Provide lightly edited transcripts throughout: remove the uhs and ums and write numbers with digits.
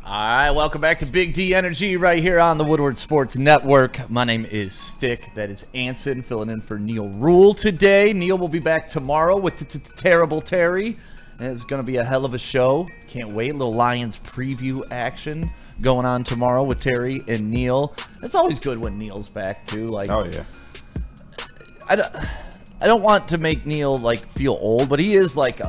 All right, welcome back to Big D Energy right here on the Woodward Sports Network. My name is Stick. That is Anson, filling in for Neil Rule today. Neil will be back tomorrow with Terrible Terry. And it's going to be a hell of a show. Can't wait. A little Lions preview action going on tomorrow with Terry and Neil. It's always good when Neil's back, too. Like, oh, yeah. I don't want to make Neil, like, feel old, but he is like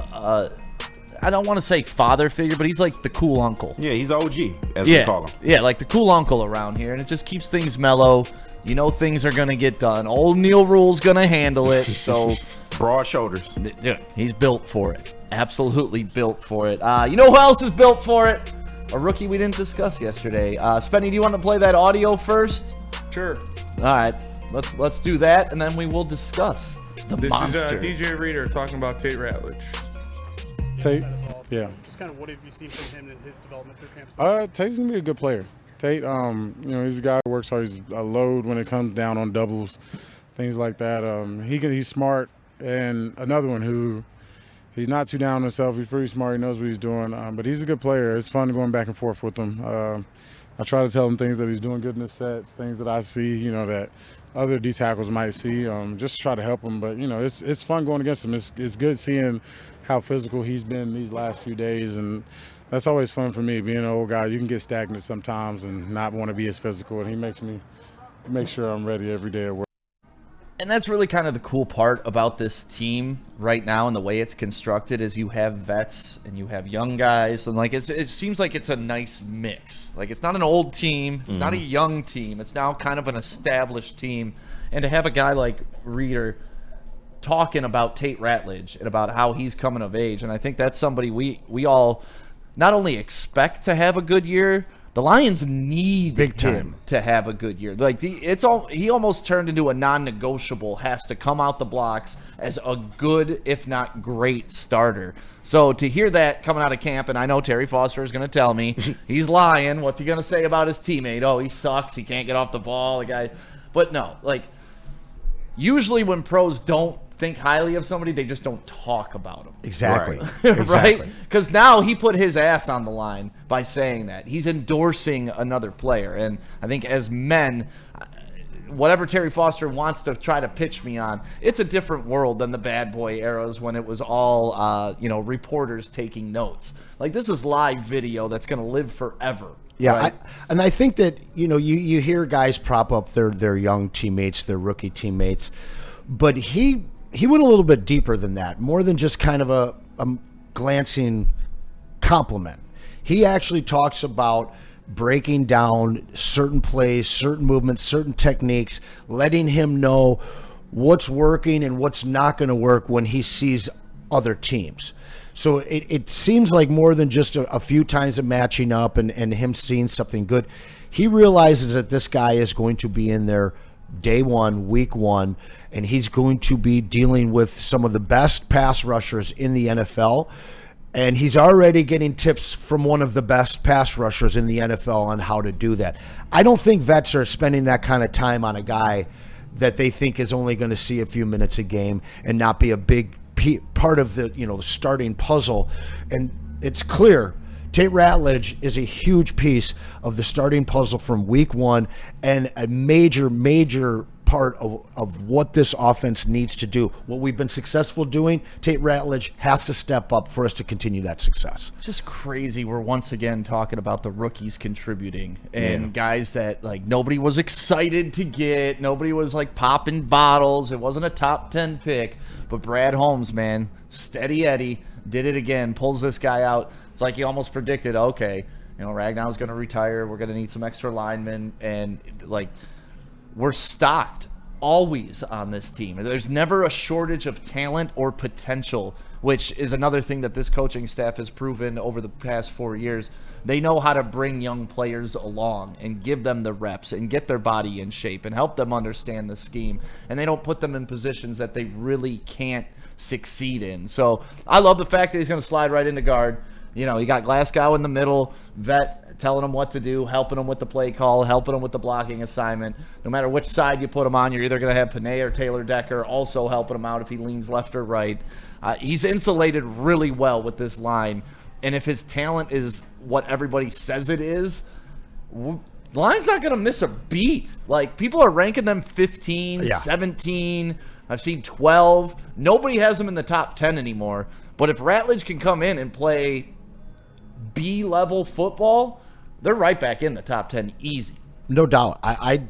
I don't want to say father figure, but he's like the cool uncle. Yeah, he's OG, as we call him. Yeah, like the cool uncle around here, and it just keeps things mellow. You know things are going to get done. Old Neil Rule's going to handle it, so... Broad shoulders. Dude, he's built for it. Absolutely built for it. You know who else is built for it? A rookie we didn't discuss yesterday. Spenny, do you want to play that audio first? Sure. All right, let's do that, and then we will discuss the monster. This is DJ Reader talking about Tate Ratledge. Tate, yeah. Just kind of what have you seen from him in his development through camp? Tate's gonna be a good player. Tate, he's a guy who works hard. He's a load when it comes down on doubles, things like that. He's smart, and another one who he's not too down on himself. He's pretty smart. He knows what he's doing. But he's a good player. It's fun going back and forth with him. I try to tell him things that he's doing good in the sets, things that I see, that other D tackles might see. Just try to help him. But it's fun going against him. It's good seeing how physical he's been these last few days, and that's always fun for me. Being an old guy, you can get stagnant sometimes and not want to be as physical, and he makes sure I'm ready every day at work. And that's really kind of the cool part about this team right now and the way it's constructed is you have vets and you have young guys, and like it seems like it's a nice mix. Like it's not an old team, it's not a young team, it's now kind of an established team. And to have a guy like Reader talking about Tate Ratledge and about how he's coming of age, and I think that's somebody we all not only expect to have a good year, the Lions need him to have a good year. Like he almost turned into a non-negotiable, has to come out the blocks as a good, if not great, starter. So to hear that coming out of camp, and I know Terry Foster is going to tell me he's lying. What's he going to say about his teammate? Oh, he sucks. He can't get off the ball. The guy, but no, like usually when pros don't think highly of somebody, they just don't talk about them. Exactly. Right? Because now he put his ass on the line by saying that. He's endorsing another player. And I think as men, whatever Terry Foster wants to try to pitch me on, it's a different world than the bad boy eras when it was all, reporters taking notes. Like this is live video that's going to live forever. Yeah, right? I think that, you hear guys prop up their young teammates, their rookie teammates, but he went a little bit deeper than that, more than just kind of a glancing compliment. He actually talks about breaking down certain plays, certain movements, certain techniques, letting him know what's working and what's not going to work when he sees other teams. So it seems like more than just a few times of matching up and him seeing something good. He realizes that this guy is going to be in there day one, week one, and he's going to be dealing with some of the best pass rushers in the NFL. And he's already getting tips from one of the best pass rushers in the NFL on how to do that. I don't think vets are spending that kind of time on a guy that they think is only going to see a few minutes a game and not be a big part of the starting puzzle. And it's clear Tate Ratledge is a huge piece of the starting puzzle from week one and a major part of what this offense needs to do. What we've been successful doing, Tate Ratledge has to step up for us to continue that success. It's just crazy. We're once again talking about the rookies contributing and guys that like nobody was excited to get. Nobody was like popping bottles. It wasn't a top 10 pick. But Brad Holmes, man, steady Eddie, did it again, pulls this guy out. It's like he almost predicted, okay, Ragnow's going to retire. We're going to need some extra linemen. And, like, we're stocked always on this team. There's never a shortage of talent or potential, which is another thing that this coaching staff has proven over the past 4 years. They know how to bring young players along and give them the reps and get their body in shape and help them understand the scheme. And they don't put them in positions that they really can't succeed in. So I love the fact that he's going to slide right into guard. You got Glasgow in the middle, vet telling him what to do, helping him with the play call, helping him with the blocking assignment. No matter which side you put him on, you're either going to have Panay or Taylor Decker also helping him out if he leans left or right. He's insulated really well with this line. And if his talent is what everybody says it is, the line's not going to miss a beat. Like, people are ranking them 15, 17. I've seen 12. Nobody has them in the top 10 anymore. But if Ratledge can come in and play B-level football, they're right back in the top 10 easy. No doubt. I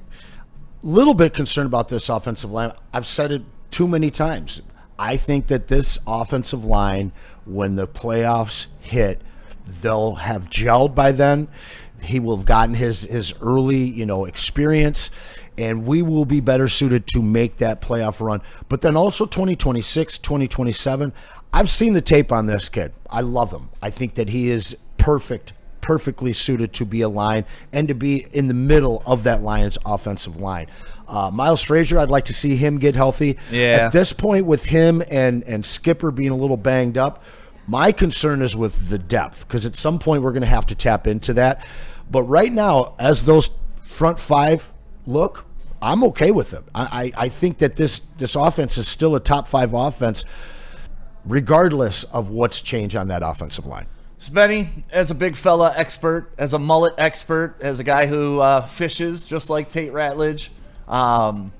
little bit concerned about this offensive line. I've said it too many times. I think that this offensive line, when the playoffs hit, they'll have gelled by then. He will have gotten his early, experience, and we will be better suited to make that playoff run. But then also 2026, 2027, I've seen the tape on this kid. I love him. I think that he is perfectly suited to be a line and to be in the middle of that Lions offensive line. Miles Frazier, I'd like to see him get healthy. Yeah. At this point, with him and Skipper being a little banged up, my concern is with the depth, because at some point we're going to have to tap into that. But right now, as those front five look, I'm okay with them. I think that this offense is still a top 5 offense, regardless of what's changed on that offensive line. Spenny, as a big fella expert, as a mullet expert, as a guy who fishes just like Tate Ratledge, how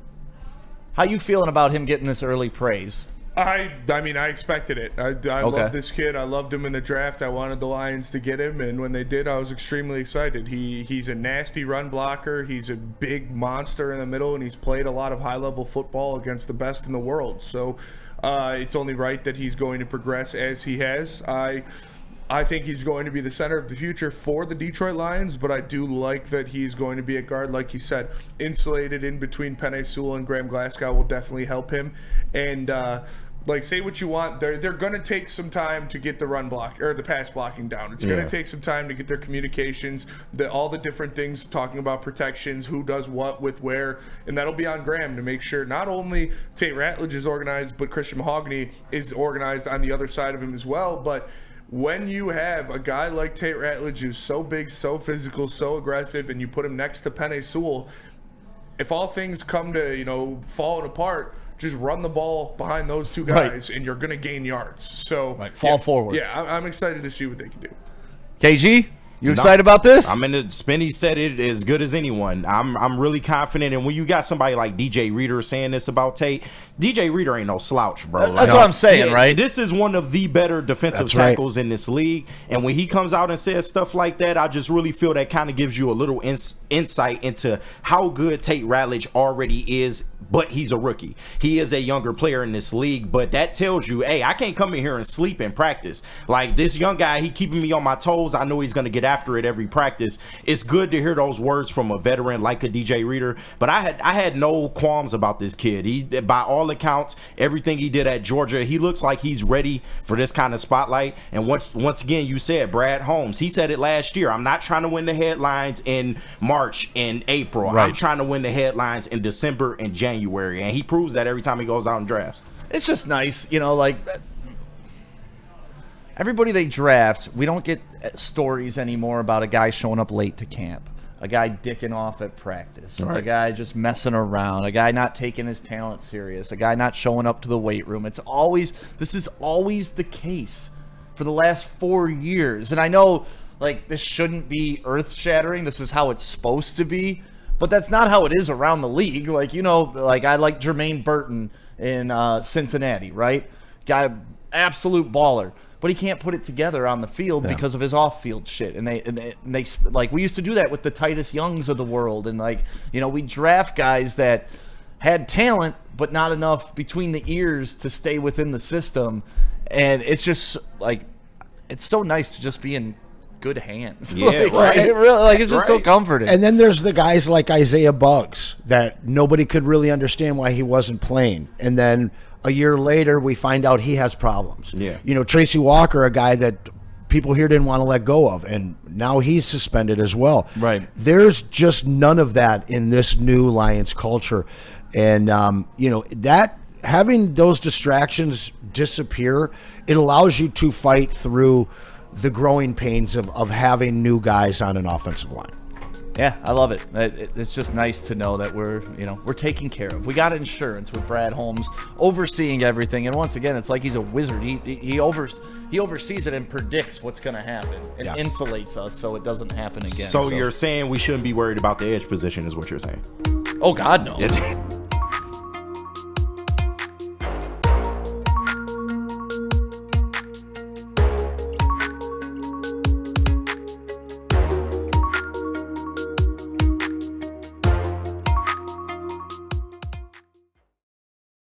you feeling about him getting this early praise? I mean, I expected it. I love this kid. I loved him in the draft. I wanted the Lions to get him, and when they did, I was extremely excited. He's a nasty run blocker. He's a big monster in the middle, and he's played a lot of high-level football against the best in the world. So it's only right that he's going to progress as he has. I think he's going to be the center of the future for the Detroit Lions, but I do like that he's going to be a guard, like you said, insulated in between Penei Sewell and Graham Glasgow will definitely help him. And say what you want, they're going to take some time to get the run block or the pass blocking down. It's going to take some time to get their communications, all the different things, talking about protections, who does what with where, and that'll be on Graham to make sure not only Tate Ratledge is organized, but Christian Mahogany is organized on the other side of him as well. But when you have a guy like Tate Ratledge who's so big, so physical, so aggressive, and you put him next to Penei Sewell, if all things come to, falling apart, just run the ball behind those two guys, and you're going to gain yards. So fall forward. Yeah, I'm excited to see what they can do. KG, you excited about this? I mean, Spenny said it as good as anyone. I'm really confident, and when you got somebody like DJ Reader saying this about Tate, DJ Reader ain't no slouch, bro. That's what I'm saying, right? This is one of the better defensive tackles in this league, and when he comes out and says stuff like that, I just really feel that kind of gives you a little insight into how good Tate Ratledge already is, but he's a rookie. He is a younger player in this league, but that tells you, hey, I can't come in here and sleep in practice. Like, this young guy, he keeping me on my toes. I know he's going to get after it every practice. It's good to hear those words from a veteran like a DJ Reader, but I had no qualms about this kid. He, by all accounts, everything he did at Georgia, he looks like he's ready for this kind of spotlight. And once again, you said Brad Holmes, he said it last year, I'm not trying to win the headlines in March and April. I'm trying to win the headlines in December and January, and he proves that every time he goes out and drafts. It's just nice, everybody they draft, we don't get stories anymore about a guy showing up late to camp, a guy dicking off at practice, a guy just messing around, a guy not taking his talent serious, a guy not showing up to the weight room. This is always the case for the last 4 years. And I know, this shouldn't be earth-shattering. This is how it's supposed to be. But that's not how it is around the league. I like Jermaine Burton in Cincinnati, right? Guy, absolute baller. But he can't put it together on the field because of his off-field shit. And they we used to do that with the Titus Youngs of the world. And we draft guys that had talent, but not enough between the ears to stay within the system. And it's just it's so nice to just be in good hands. Yeah, it really, it's just so comforting. And then there's the guys like Isaiah Buggs that nobody could really understand why he wasn't playing. And then a year later, we find out he has problems. Yeah. Tracy Walker, a guy that people here didn't want to let go of, and now he's suspended as well. Right. There's just none of that in this new Lions culture. And, that having those distractions disappear, it allows you to fight through the growing pains of having new guys on an offensive line. Yeah, I love it. It's just nice to know that we're taken care of. We got insurance with Brad Holmes overseeing everything, and once again, it's like he's a wizard. He oversees it and predicts what's going to happen and insulates us so it doesn't happen again. So you're saying we shouldn't be worried about the edge position, is what you're saying? Oh God, no.